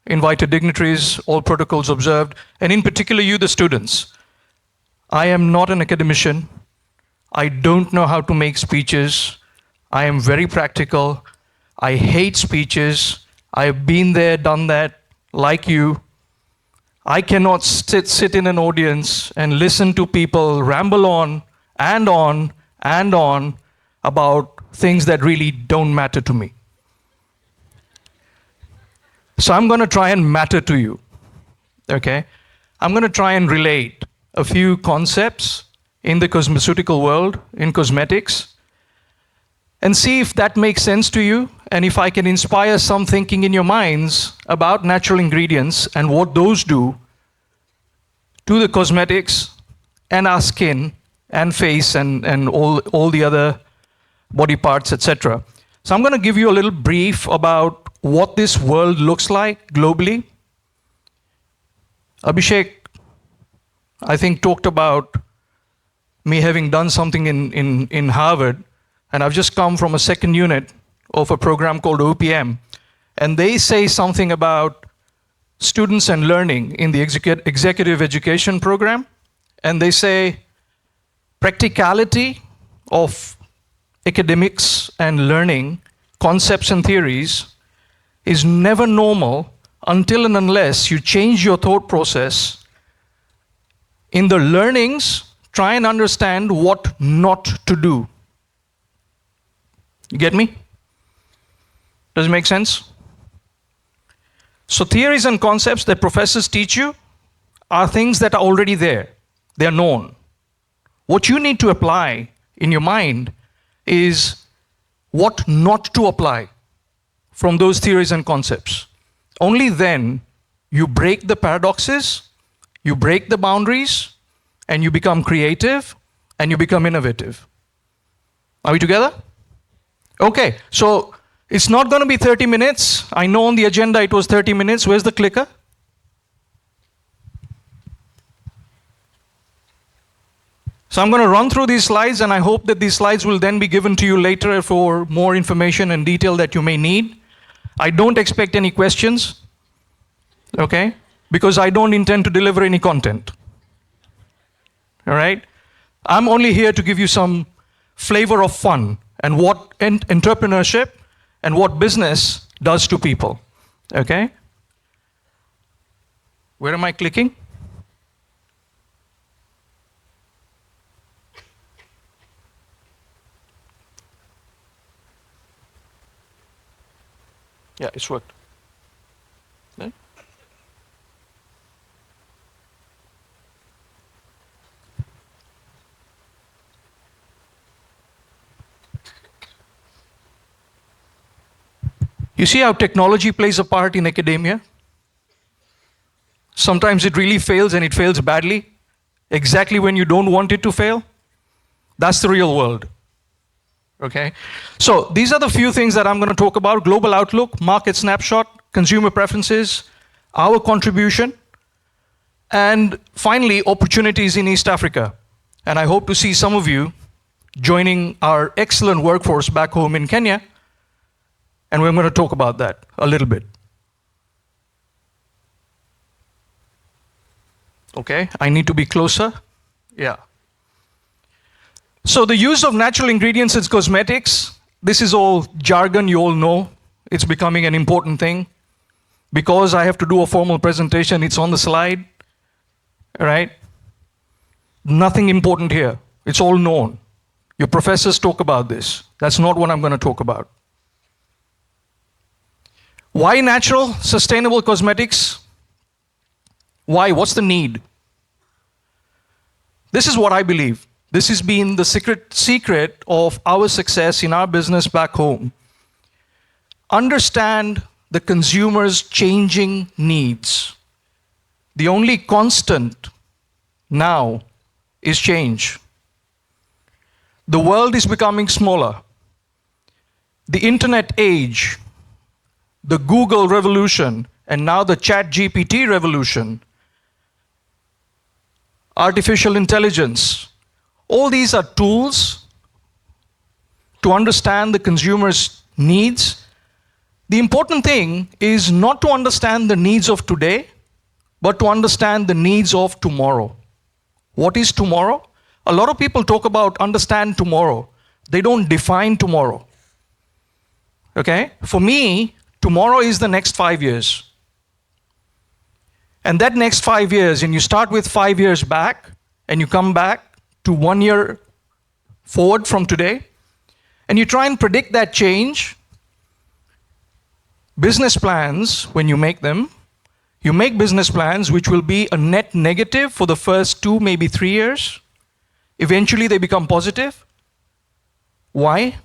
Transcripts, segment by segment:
invited dignitaries, all protocols observed, and in particular you, the students. I am not an academician. I don't know how to make speeches. I am very practical. I hate speeches. I've been there, done that, like you. I cannot sit in an audience and listen to people ramble on and on and on about things that really don't matter to me. So I'm going to try and matter to you, okay? I'm going to try and relate a few concepts in the cosmeceutical world, in cosmetics, and see if that makes sense to you, and if I can inspire some thinking in your minds about natural ingredients and what those do to the cosmetics and our skin and face and all the other body parts, etc. So I'm going to give you a little brief about what this world looks like globally. Abhishek, I think, talked about me having done something in Harvard, and I've just come from a second unit of a program called OPM, and they say something about students and learning in the executive education program, and they say practicality of academics and learning, concepts and theories, is never normal until and unless you change your thought process. In the learnings, try and understand what not to do. You get me? Does it make sense? So theories and concepts that professors teach you are things that are already there. They're known. What you need to apply in your mind is what not to apply from those theories and concepts. Only then you break the paradoxes, you break the boundaries, and you become creative, and you become innovative. Are we together? Okay, so it's not going to be 30 minutes. I know on the agenda it was 30 minutes. Where's the clicker? So I'm going to run through these slides, and I hope that these slides will then be given to you later for more information and detail that you may need. I don't expect any questions, okay? Because I don't intend to deliver any content. All right? I'm only here to give you some flavor of fun and what entrepreneurship and what business does to people, okay? Where am I clicking? Yeah, it's worked. Okay. You see how technology plays a part in academia? Sometimes it really fails, and it fails badly, exactly when you don't want it to fail. That's the real world. Okay? So these are the few things that I'm going to talk about: global outlook, market snapshot, consumer preferences, our contribution, and finally, opportunities in East Africa. And I hope to see some of you joining our excellent workforce back home in Kenya, and we're going to talk about that a little bit. Okay, I need to be closer. Yeah. So the use of natural ingredients in cosmetics, this is all jargon, you all know. It's becoming an important thing. Because I have to do a formal presentation, it's on the slide, right? Nothing important here. It's all known. Your professors talk about this. That's not what I'm going to talk about. Why natural, sustainable cosmetics? Why? What's the need? This is what I believe. This has been the secret of our success in our business back home. Understand the consumer's changing needs. The only constant now is change. The world is becoming smaller. The internet age, the Google revolution, and now the ChatGPT revolution, artificial intelligence, all these are tools to understand the consumer's needs The important thing is not to understand the needs of today, but to understand the needs of tomorrow. What is tomorrow? A lot of people talk about understand tomorrow. They don't define tomorrow. Okay? For me, tomorrow is the next 5 years. And that next 5 years, and you start with 5 years back, and you come back to 1 year forward from today, and you try and predict that change. Business plans, when you make them, you make business plans which will be a net negative for the first 2, maybe 3 years. Eventually they become positive. Why?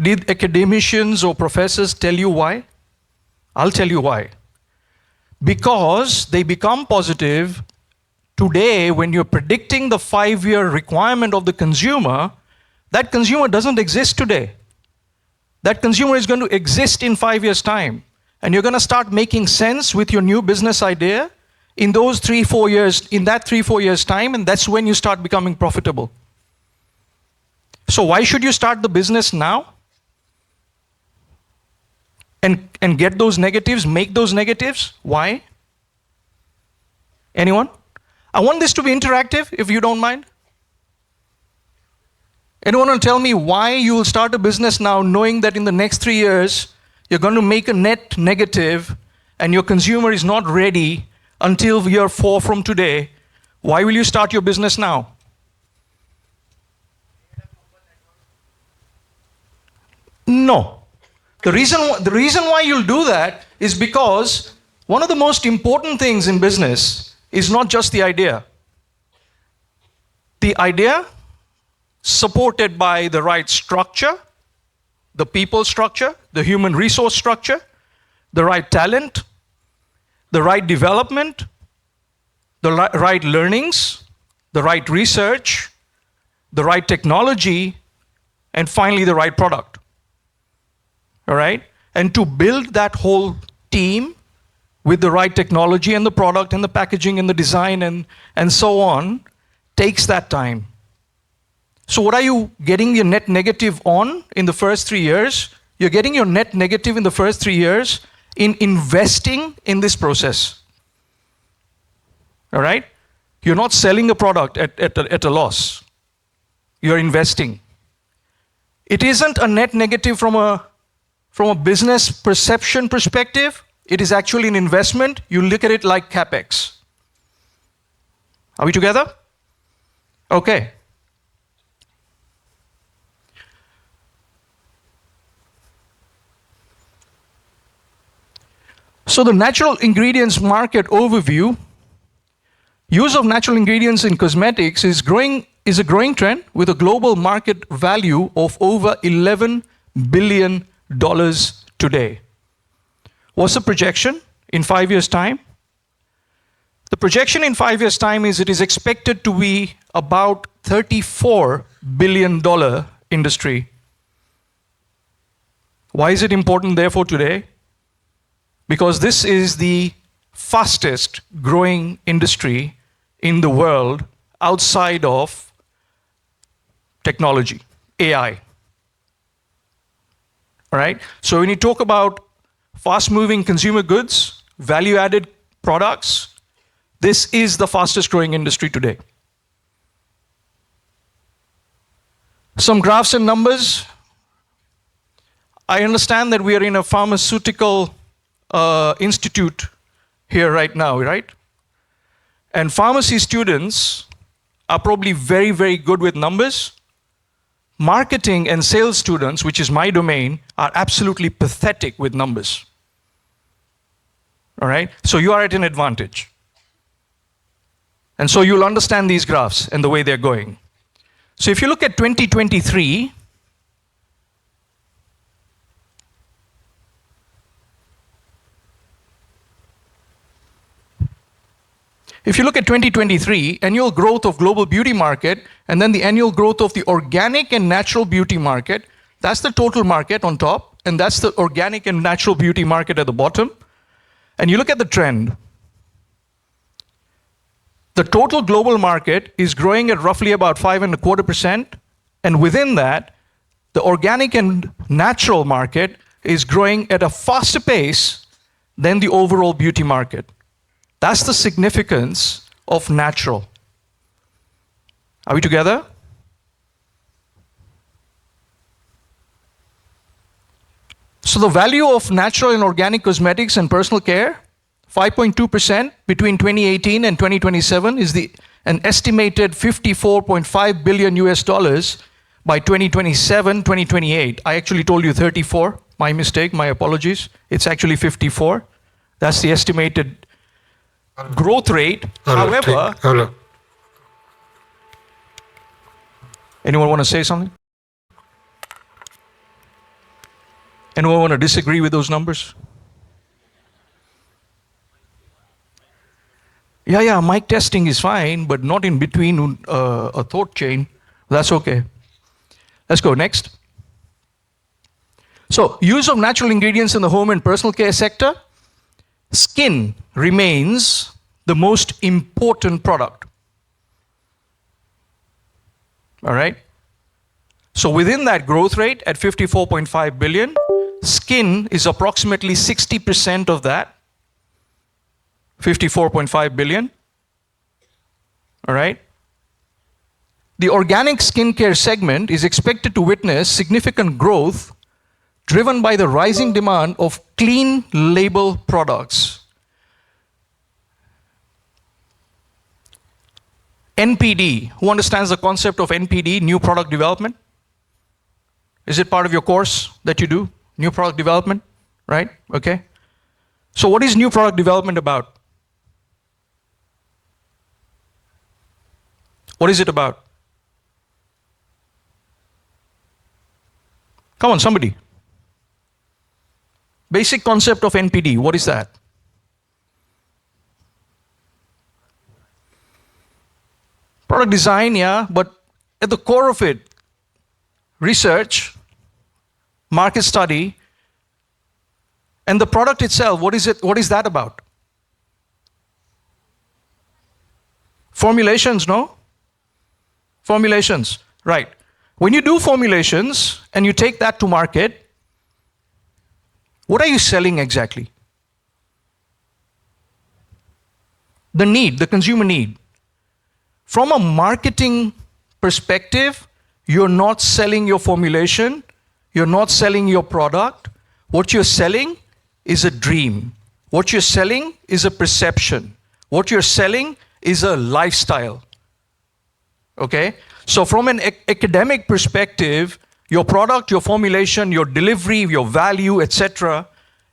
Did academicians or professors tell you why? I'll tell you why. Because they become positive today when you're predicting the 5-year requirement of the consumer, that consumer doesn't exist today. That consumer is going to exist in 5 years' time. And you're going to start making sense with your new business idea in those 3-4 years, in that 3-4 years' time, and that's when you start becoming profitable. So why should you start the business now? And get those negatives, make those negatives? Why? Anyone? I want this to be interactive, if you don't mind. Anyone will tell me why you will start a business now knowing that in the next 3 years, you're going to make a net negative and your consumer is not ready until year 4 from today. Why will you start your business now? No. The reason why you'll do that is because one of the most important things in business is not just the idea. The idea supported by the right structure, the people structure, the human resource structure, the right talent, the right development, the right learnings, the right research, the right technology, and finally the right product. All right? And to build that whole team with the right technology and the product and the packaging and the design and so on takes that time. So what are you getting your net negative on in the first 3 years? You're getting your net negative in the first 3 years in investing in this process. All right? You're not selling a product at a loss. You're investing. It isn't a net negative from a business perception perspective. It is actually an investment. You look at it like CapEx. Are we together? Okay. So the natural ingredients market overview, use of natural ingredients in cosmetics is a growing trend with a global market value of over $11 billion today. What's the projection in 5 years' time? The projection in 5 years' time is it is expected to be about $34 billion industry. Why is it important therefore today? Because this is the fastest growing industry in the world outside of technology, AI. All right? So when you talk about fast-moving consumer goods, value-added products, this is the fastest growing industry today. Some graphs and numbers. I understand that we are in a pharmaceutical institute here right now, right? And pharmacy students are probably very, very good with numbers. Marketing and sales students, which is my domain, are absolutely pathetic with numbers. All right? So you are at an advantage. And so you'll understand these graphs and the way they're going. So if you look at 2023, if you look at 2023, annual growth of global beauty market, and then the annual growth of the organic and natural beauty market, that's the total market on top, and that's the organic and natural beauty market at the bottom. And you look at the trend. The total global market is growing at roughly about 5.25%, and within that, the organic and natural market is growing at a faster pace than the overall beauty market. That's the significance of natural. Are we together? So the value of natural and organic cosmetics and personal care, 5.2% between 2018 and 2027 is an estimated $54.5 billion US dollars by 2027, 2028. I actually told you 34, my mistake, my apologies. It's actually 54. That's the estimated growth rate. However, anyone want to say something? Anyone want to disagree with those numbers? Yeah, mic testing is fine, but not in between a thought chain. That's okay. Let's go next. So, use of natural ingredients in the home and personal care sector. Skin remains the most important product. All right? So within that growth rate at 54.5 billion, skin is approximately 60% of that, 54.5 billion. All right? The organic skincare segment is expected to witness significant growth driven by the rising demand of clean label products. NPD, who understands the concept of NPD, new product development? Is it part of your course that you do? New product development, right? Okay. So what is new product development about? What is it about? Come on, somebody. Basic concept of NPD, what is that? Product design, yeah, but at the core of it, research, market study, and the product itself, what is it? What is that about? Formulations, no? Formulations, right. When you do formulations and you take that to market, what are you selling exactly? The need, the consumer need. From a marketing perspective, you're not selling your formulation, you're not selling your product. What you're selling is a dream. What you're selling is a perception. What you're selling is a lifestyle. Okay? So from an academic perspective, your product, your formulation, your delivery, your value, etc.,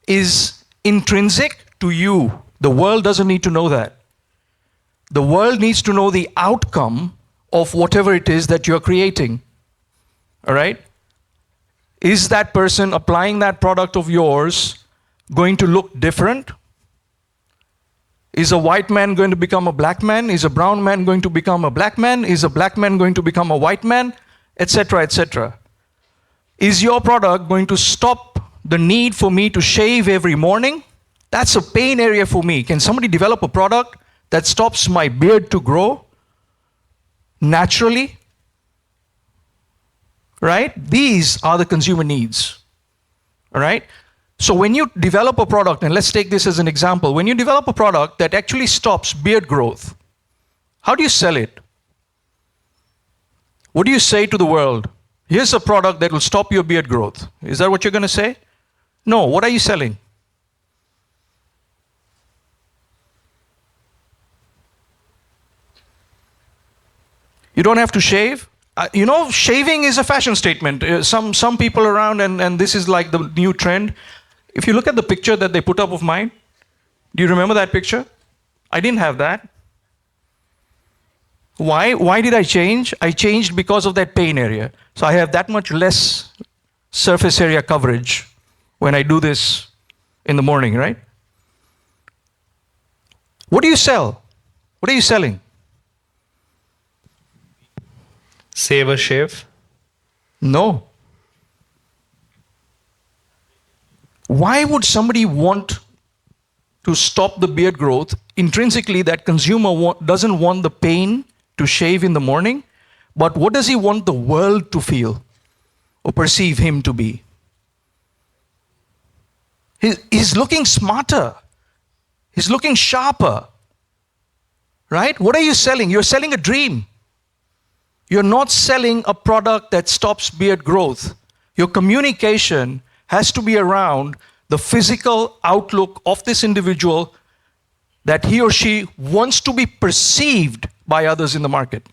is intrinsic to you. The world doesn't need to know that. The world needs to know the outcome of whatever it is that you're creating. All right? Is that person applying that product of yours going to look different? Is a white man going to become a black man? Is a brown man going to become a black man? Is a black man going to become a white man? Etc., etc. Is your product going to stop the need for me to shave every morning? That's a pain area for me. Can somebody develop a product that stops my beard to grow naturally? Right? These are the consumer needs. All right? So when you develop a product, and let's take this as an example, when you develop a product that actually stops beard growth, how do you sell it? What do you say to the world? Here's a product that will stop your beard growth. Is that what you're going to say? No. What are you selling? You don't have to shave. You know, shaving is a fashion statement. Some people around, and this is like the new trend. If you look at the picture that they put up of mine, do you remember that picture? I didn't have that. Why? Why did I change? I changed because of that pain area. So I have that much less surface area coverage when I do this in the morning, right? What do you sell? What are you selling? Save or shave? No. Why would somebody want to stop the beard growth? Intrinsically, that consumer doesn't want the pain to shave in the morning, but what does he want the world to feel? or perceive him to be. He's looking smarter. He's looking sharper. Right? What are you selling? You're selling a dream. You're not selling a product that stops beard growth. Your communication has to be around the physical outlook of this individual, that he or she wants to be perceived by others in the market.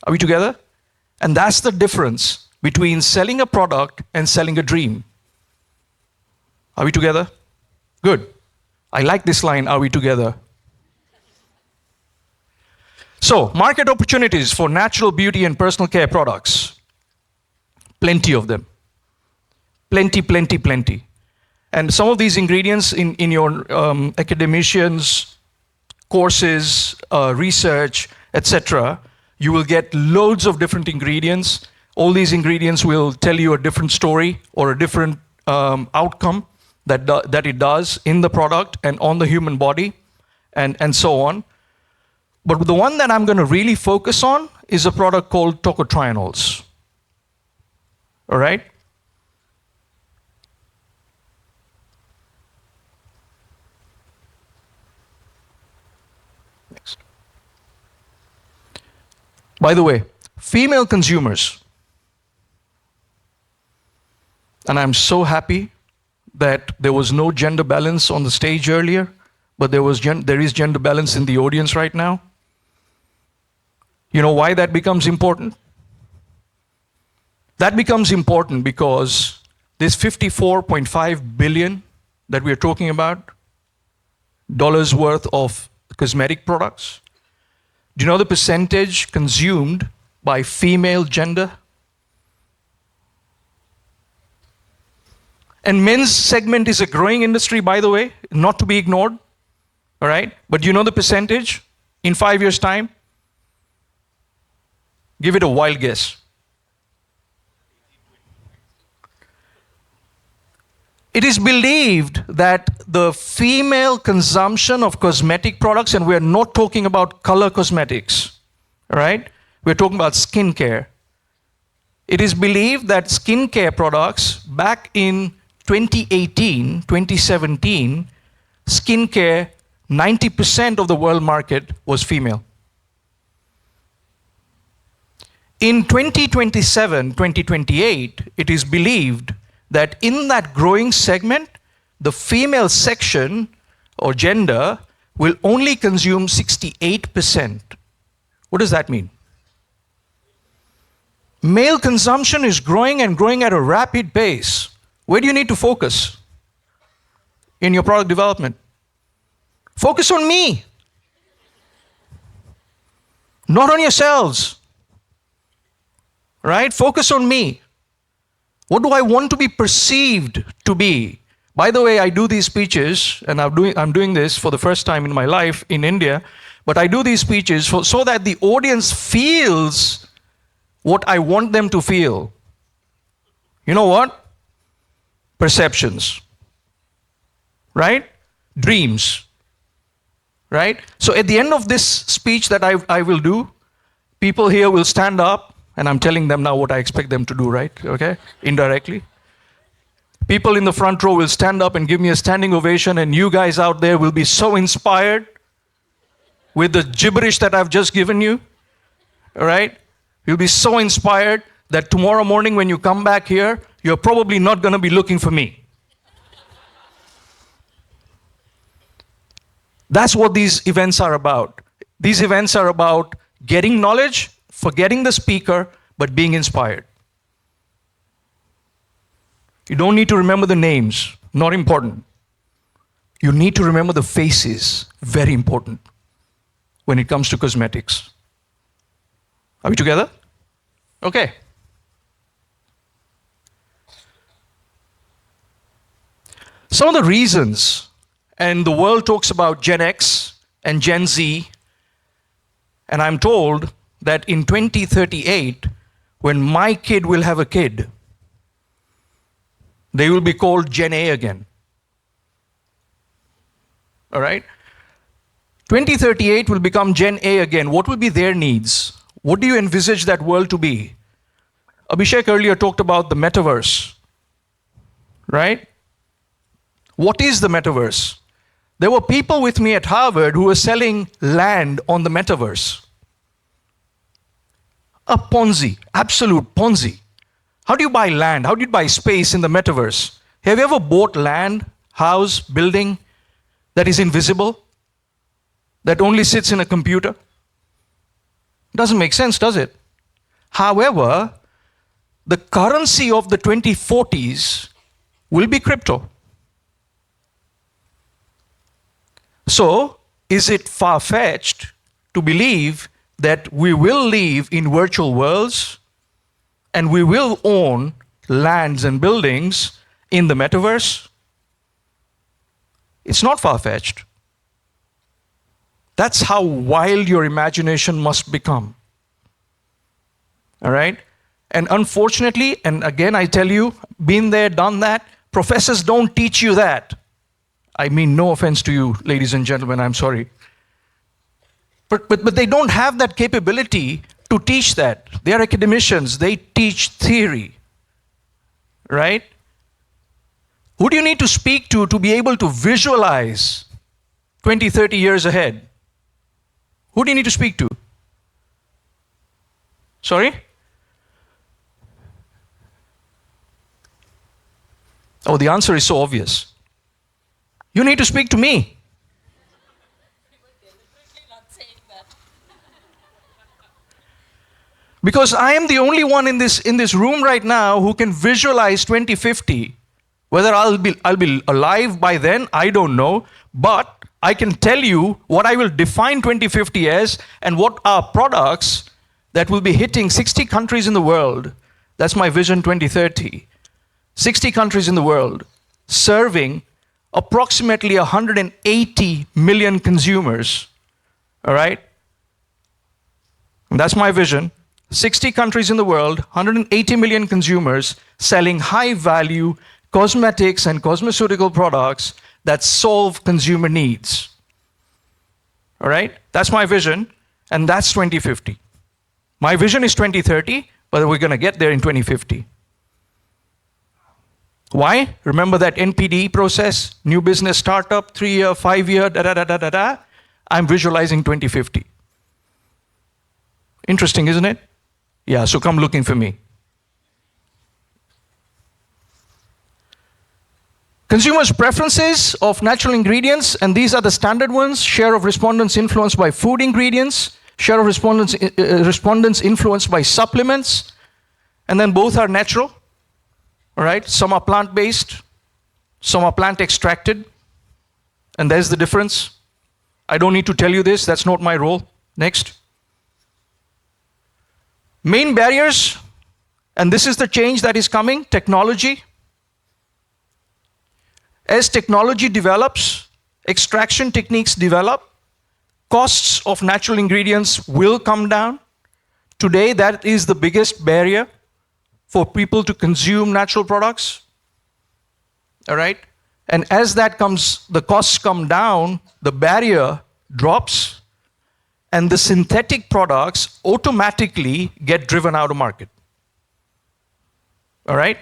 Are we together? And that's the difference between selling a product and selling a dream. Are we together? Good. I like this line, are we together? So, market opportunities for natural beauty and personal care products. Plenty of them. Plenty, plenty, plenty. And some of these ingredients in your academicians, courses, research, etc., you will get loads of different ingredients. All these ingredients will tell you a different story or a different outcome that it does in the product and on the human body, and so on. But the one that I'm going to really focus on is a product called tocotrienols. All right? Next. By the way, female consumers, and I'm so happy that there was no gender balance on the stage earlier, but there is gender balance in the audience right now. You know why that becomes important? That becomes important because this $54.5 billion that we are talking about, dollars worth of cosmetic products, do you know the percentage consumed by female gender? And men's segment is a growing industry, by the way, not to be ignored. All right? But do you know the percentage in 5 years' time? Give it a wild guess. It is believed that the female consumption of cosmetic products, and we're not talking about color cosmetics, all right? We're talking about skincare. It is believed that skincare products back in 2018, 2017, skincare, 90% of the world market was female. In 2027, 2028, it is believed that in that growing segment, the female section or gender will only consume 68%. What does that mean? Male consumption is growing and growing at a rapid pace. Where do you need to focus in your product development? Focus on me, not on yourselves. Right? Focus on me. What do I want to be perceived to be? By the way, I do these speeches, and I'm doing this for the first time in my life in India, but I do these speeches so that the audience feels what I want them to feel. You know what? Perceptions. Right? Dreams. Right? So at the end of this speech that I will do, people here will stand up, and I'm telling them now what I expect them to do, right? Okay? Indirectly. People in the front row will stand up and give me a standing ovation, and you guys out there will be so inspired with the gibberish that I've just given you. All right? You'll be so inspired that tomorrow morning when you come back here, you're probably not going to be looking for me. That's what these events are about. These events are about getting knowledge, forgetting the speaker, but being inspired. You don't need to remember the names, not important. You need to remember the faces, very important, when it comes to cosmetics. Are we together? Okay. Some of the reasons, and the world talks about Gen X and Gen Z, and I'm told that in 2038, when my kid will have a kid, they will be called Gen A again. All right? 2038 will become Gen A again. What will be their needs? What do you envisage that world to be? Abhishek earlier talked about the metaverse, right? What is the metaverse? There were people with me at Harvard who were selling land on the metaverse. A Ponzi, absolute Ponzi. How do you buy land? How do you buy space in the metaverse? Have you ever bought land, house, building that is invisible? That only sits in a computer? Doesn't make sense, does it? However, the currency of the 2040s will be crypto. So, is it far-fetched to believe that we will live in virtual worlds and we will own lands and buildings in the metaverse? It's not far-fetched. That's how wild your imagination must become. All right? And unfortunately, and again I tell you, been there, done that, professors don't teach you that. I mean no offense to you, ladies and gentlemen, I'm sorry. But they don't have that capability to teach that. They are academicians, they teach theory. Right? Who do you need to speak to be able to visualize 20, 30 years ahead? Who do you need to speak to? Sorry? Oh, the answer is so obvious. You need to speak to me. You were deliberately not saying that. Because I am the only one in this room right now who can visualize 2050. Whether I'll be alive by then, I don't know. But I can tell you what I will define 2050 as and what are products that will be hitting 60 countries in the world. That's my vision 2030. 60 countries in the world, serving approximately 180 million consumers. All right? And that's my vision. 60 countries in the world, 180 million consumers, selling high-value cosmetics and cosmeceutical products that solve consumer needs. All right? That's my vision, and that's 2050. My vision is 2030, but we're going to get there in 2050. Why? Remember that NPD process, new business startup, 3-year, 5-year, da-da-da-da-da-da? I'm visualizing 2050. Interesting, isn't it? Yeah, so come looking for me. Consumers' preferences of natural ingredients, and these are the standard ones. Share of respondents influenced by food ingredients, share of respondents influenced by supplements, and then both are natural. All right, some are plant-based, some are plant-extracted, and there's the difference. I don't need to tell you this, that's not my role. Next. Main barriers, and this is the change that is coming, technology. As technology develops, extraction techniques develop, costs of natural ingredients will come down. Today, that is the biggest barrier for people to consume natural products. All right? And as that comes, the costs come down, the barrier drops, and the synthetic products automatically get driven out of market. All right?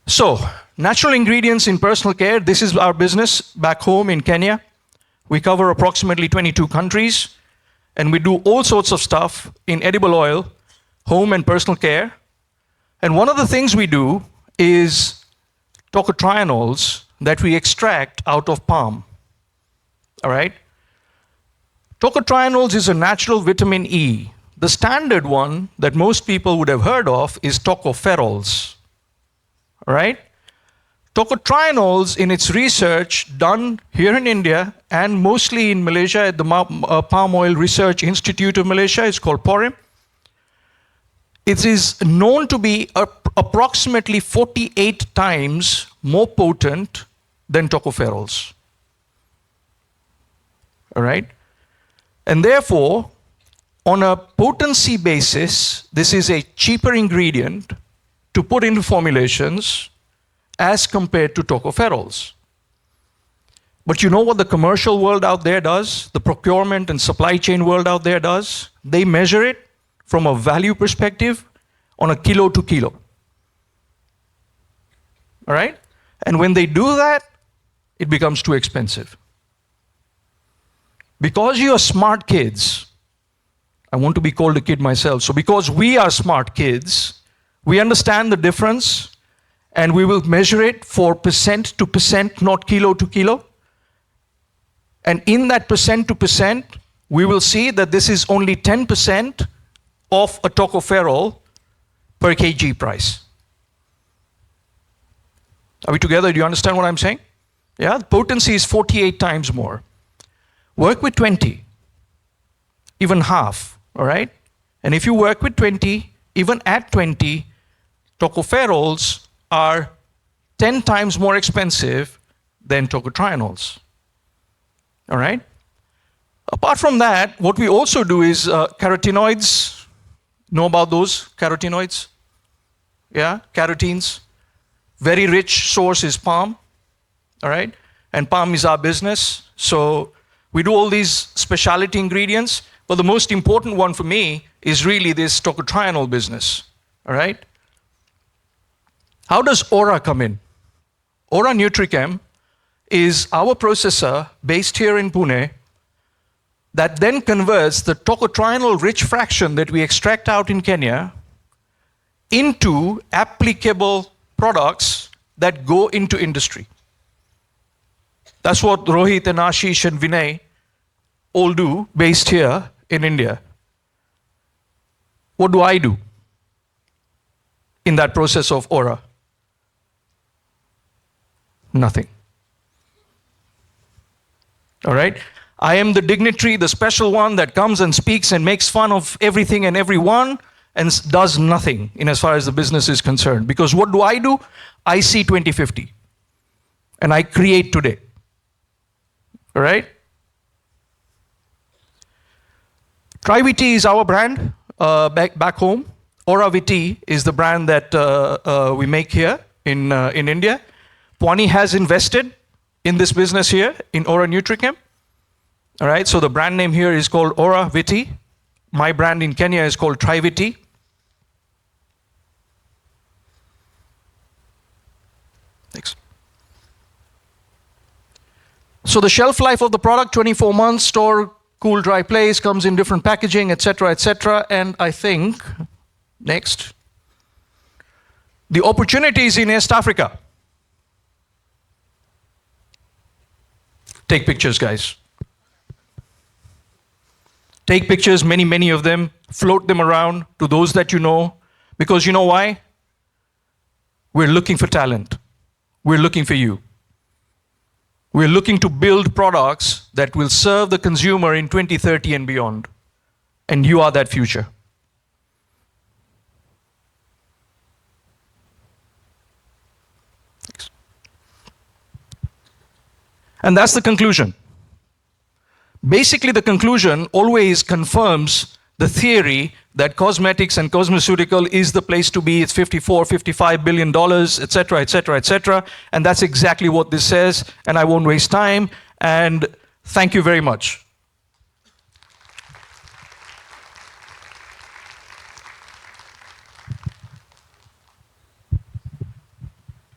So, natural ingredients in personal care, this is our business back home in Kenya. We cover approximately 22 countries, and we do all sorts of stuff in edible oil, home and personal care. And one of the things we do is tocotrienols that we extract out of palm. All right? Tocotrienols is a natural vitamin E. The standard one that most people would have heard of is tocopherols. All right? Tocotrienols, in its research done here in India and mostly in Malaysia at the Palm Oil Research Institute of Malaysia, it's called PORIM. It is known to be approximately 48 times more potent than tocopherols. All right? And therefore, on a potency basis, this is a cheaper ingredient to put into formulations as compared to tocopherols. But you know what the commercial world out there does? The procurement and supply chain world out there does? They measure it from a value perspective on a kilo to kilo. All right? And when they do that, it becomes too expensive. Because you are smart kids, I want to be called a kid myself, so because we are smart kids, we understand the difference and we will measure it for percent to percent, not kilo to kilo. And in that percent to percent, we will see that this is only 10% of a tocopherol per kg price. Are we together? Do you understand what I'm saying? Yeah, the potency is 48 times more. Work with 20, even half, all right? And if you work with 20, even at 20, tocopherols are 10 times more expensive than tocotrienols, all right? Apart from that, what we also do is carotenoids. Know about those carotenoids? Yeah, carotenes. Very rich source is palm, all right? And palm is our business. So we do all these specialty ingredients, but the most important one for me is really this tocotrienol business, all right? How does Aura come in? Aura Nutrichem is our processor based here in Pune that then converts the tocotrienol rich fraction that we extract out in Kenya into applicable products that go into industry. That's what Rohit and Ashish and Vinay all do based here in India. What do I do in that process of Aura? Nothing. All right? I am the dignitary, the special one that comes and speaks and makes fun of everything and everyone and does nothing in as far as the business is concerned. Because what do? I see 2050. And I create today. All right? TriVT is our brand back home. Aura VT is the brand that we make here in India. Pwani has invested in this business here in Aura Nutrichem. All right, so the brand name here is called Aura VT. My brand in Kenya is called TriVT. Next. So the shelf life of the product, 24 months, store, cool, dry place, comes in different packaging, etc., etc. And I think, next, the opportunities in East Africa. Take pictures, guys. Take pictures, many, many of them. Float them around to those that you know. Because you know why? We're looking for talent. We're looking for you. We're looking to build products that will serve the consumer in 2030 and beyond. And you are that future. And that's the conclusion. Basically, the conclusion always confirms the theory that cosmetics and cosmeceutical is the place to be. It's $55 billion, etc., etc., etc. And that's exactly what this says. And I won't waste time. And thank you very much.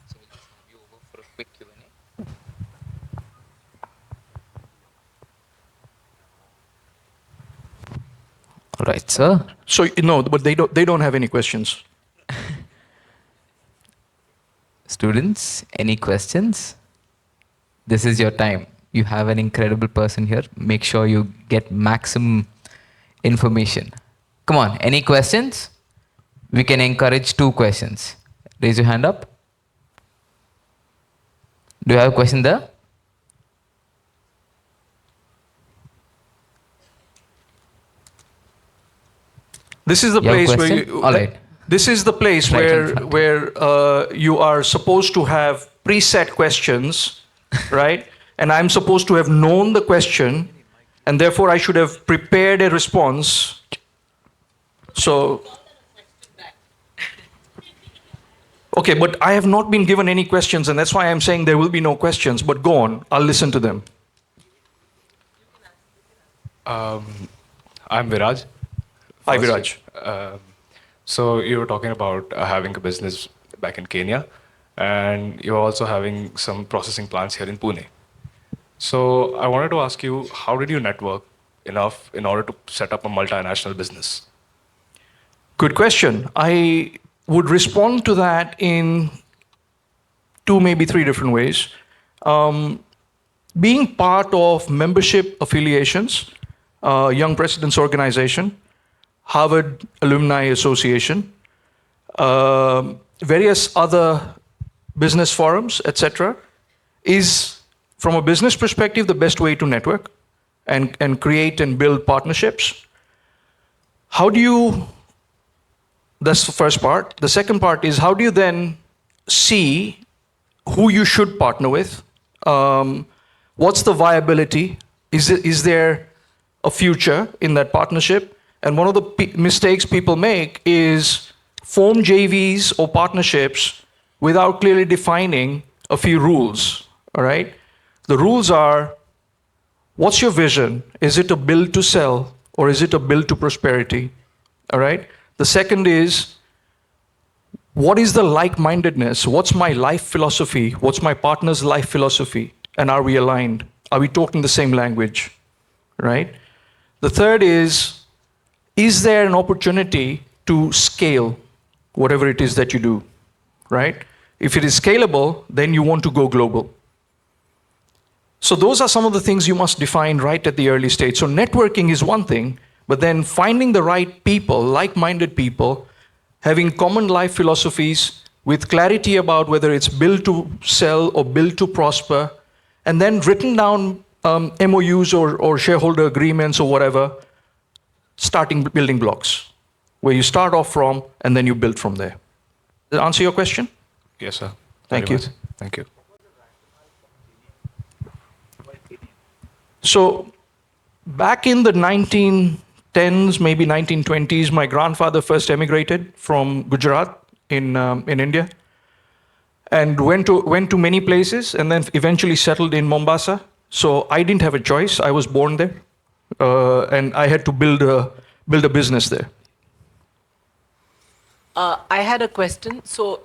So we'll just have you over for a quick Q&A. All right, sir. So no, but they don't have any questions. Students, any questions? This is your time. You have an incredible person here. Make sure you get maximum information. Come on, any questions? We can encourage 2 questions. Raise your hand up. Do you have a question there? This is the You have a place where question? you, All right. This is the place Right in front. where you are supposed to have preset questions, right? And I'm supposed to have known the question, and therefore I should have prepared a response. So, okay, but I have not been given any questions, and that's why I'm saying there will be no questions. But go on, I'll listen to them. I'm Viraj. Hi, First, Viraj. So you were talking about having a business back in Kenya, and you're also having some processing plants here in Pune. So I wanted to ask you, how did you network enough in order to set up a multinational business? Good question. I would respond to that in two, maybe three different ways. Being part of membership affiliations, Young Presidents Organization, Harvard Alumni Association, various other business forums, etc., is, from a business perspective, the best way to network and create and build partnerships. How do you, that's the first part. The second part is, how do you then see who you should partner with? What's the viability? Is there a future in that partnership? And one of the mistakes people make is form JVs or partnerships without clearly defining a few rules, all right? The rules are, what's your vision? Is it a build to sell or is it a build to prosperity, all right? The second is, what is the like-mindedness? What's my life philosophy? What's my partner's life philosophy? And are we aligned? Are we talking the same language, right? The third is there an opportunity to scale whatever it is that you do, right? If it is scalable, then you want to go global. So those are some of the things you must define right at the early stage. So networking is one thing, but then finding the right people, like-minded people, having common life philosophies with clarity about whether it's build to sell or build to prosper, and then written down MOUs or shareholder agreements or whatever, starting building blocks, where you start off from and then you build from there. Does that answer your question? Yes, sir. Thank Very you. much. Thank you. So back in the 1910s, maybe 1920s, my grandfather first emigrated from Gujarat in India, and went to many places, and then eventually settled in Mombasa. So I didn't have a choice. I was born there, and I had to build a business there. I had a question. So,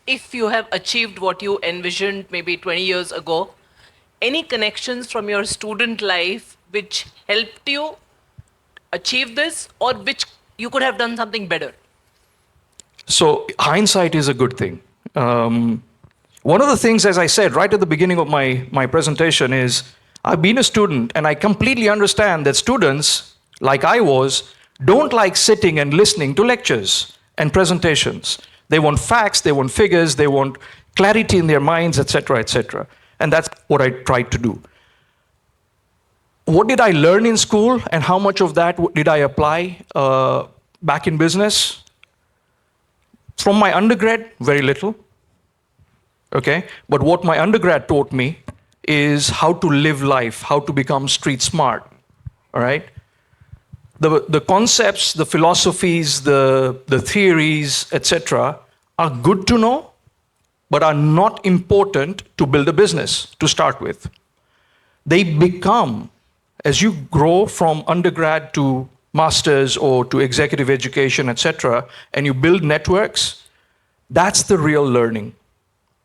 if you have achieved what you envisioned maybe 20 years ago, any connections from your student life which helped you achieve this, or which you could have done something better? So hindsight is a good thing. One of the things, as I said right at the beginning of my presentation, is I've been a student and I completely understand that students, like I was, don't like sitting and listening to lectures and presentations. They want facts, they want figures, they want clarity in their minds, etc., etc. And that's what I tried to do. What did I learn in school and how much of that did I apply back in business? From my undergrad, very little. Okay? But what my undergrad taught me is how to live life, how to become street smart. All right? The concepts, the philosophies, the theories, etc., are good to know, but are not important to build a business to start with. They become, as you grow from undergrad to masters or to executive education, etc., and you build networks, that's the real learning.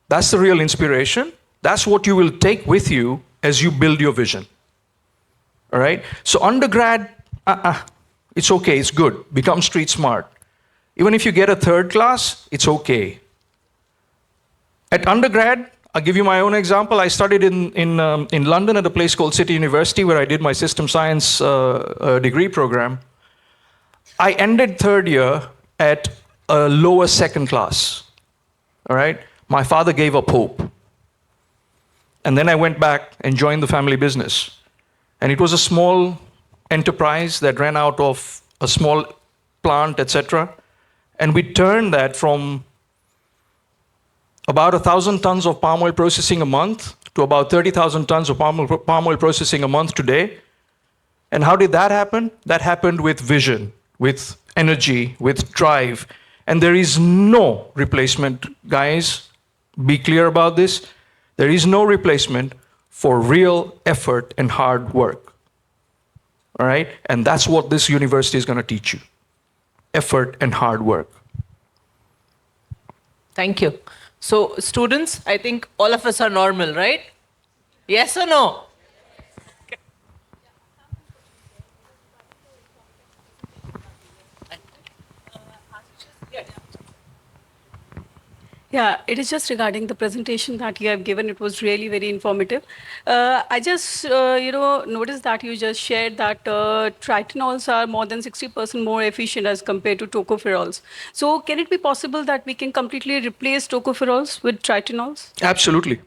That's the real inspiration. That's what you will take with you as you build your vision. All right? So undergrad, it's okay, it's good. Become street smart. Even if you get a third class, it's okay. At undergrad, I'll give you my own example. I studied in London at a place called City University, where I did my system science degree program. I ended third year at a lower second class. All right? My father gave up hope. And then I went back and joined the family business. And it was a small enterprise that ran out of a small plant, etc. And we turned that from about 1,000 tons of palm oil processing a month to about 30,000 tons of palm oil processing a month today. And how did that happen? That happened with vision, with energy, with drive. And there is no replacement, guys. Be clear about this. There is no replacement for real effort and hard work. All right? And that's what this university is going to teach you. effort, and hard work. Thank you. So, students, I think all of us are normal, right? Yes or no? Yeah, it is just regarding the presentation that you have given. It was really very informative. I just, noticed that you just shared that tritanols are more than 60% more efficient as compared to tocopherols. So can it be possible that we can completely replace tocopherols with tritanols? Absolutely.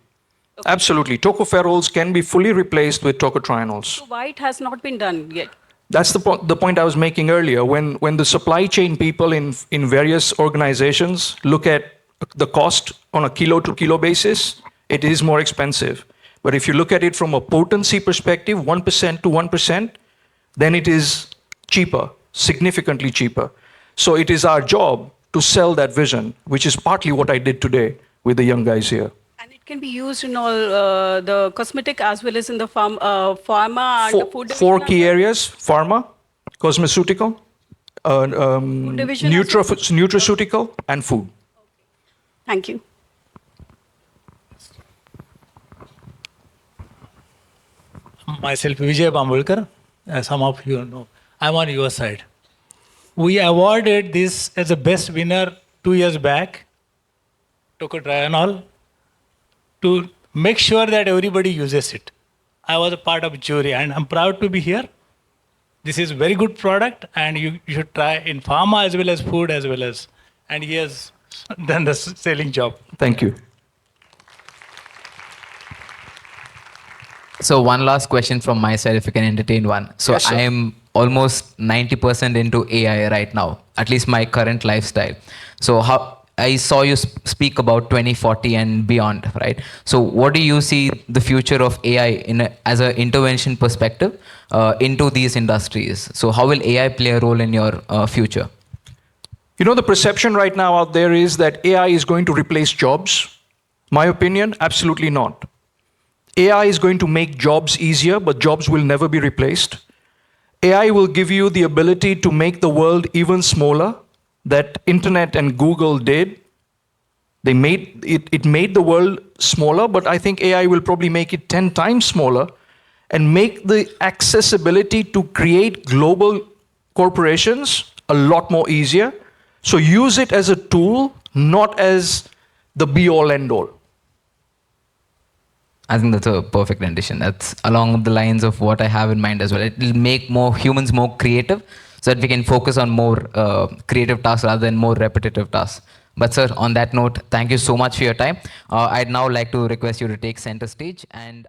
Absolutely. Tocopherols can be fully replaced with tocotrienols. So why it has not been done yet? That's the point I was making earlier. When the supply chain people in various organizations look at the cost on a kilo to kilo basis, it is more expensive. But if you look at it from a potency perspective, 1% to 1%, then it is cheaper, significantly cheaper. So it is our job to sell that vision, which is partly what I did today with the young guys here. And it can be used in all the cosmetic as well as in the pharma and the food division. Four as key well? areas: pharma, cosmeceutical, division as well? nutraceutical, and food. Thank you. Myself, Vijay Bambulkar, as some of you know, I'm on your side. We awarded this as the best winner 2 years back, tocotrienol, to make sure that everybody uses it. I was a part of jury and I'm proud to be here. This is very good product and you should try in pharma as well as food as well as, and he has done the selling job. Thank you. So one last question from my side, if you can entertain one. So Yes, sir. I am almost 90% into AI right now, at least my current lifestyle. So how I saw you speak about 2040 and beyond, right? So what do you see the future of AI as an intervention perspective into these industries? So how will AI play a role in your future? You know, the perception right now out there is that AI is going to replace jobs. My opinion, absolutely not. AI is going to make jobs easier, but jobs will never be replaced. AI will give you the ability to make the world even smaller. That internet and Google did. They made it made the world smaller, but I think AI will probably make it 10 times smaller and make the accessibility to create global corporations a lot more easier. So use it as a tool, not as the be-all, end-all. I think that's a perfect rendition. That's along the lines of what I have in mind as well. It will make more humans more creative so that we can focus on more creative tasks rather than more repetitive tasks. But sir, on that note, thank you so much for your time. I'd now like to request you to take center stage and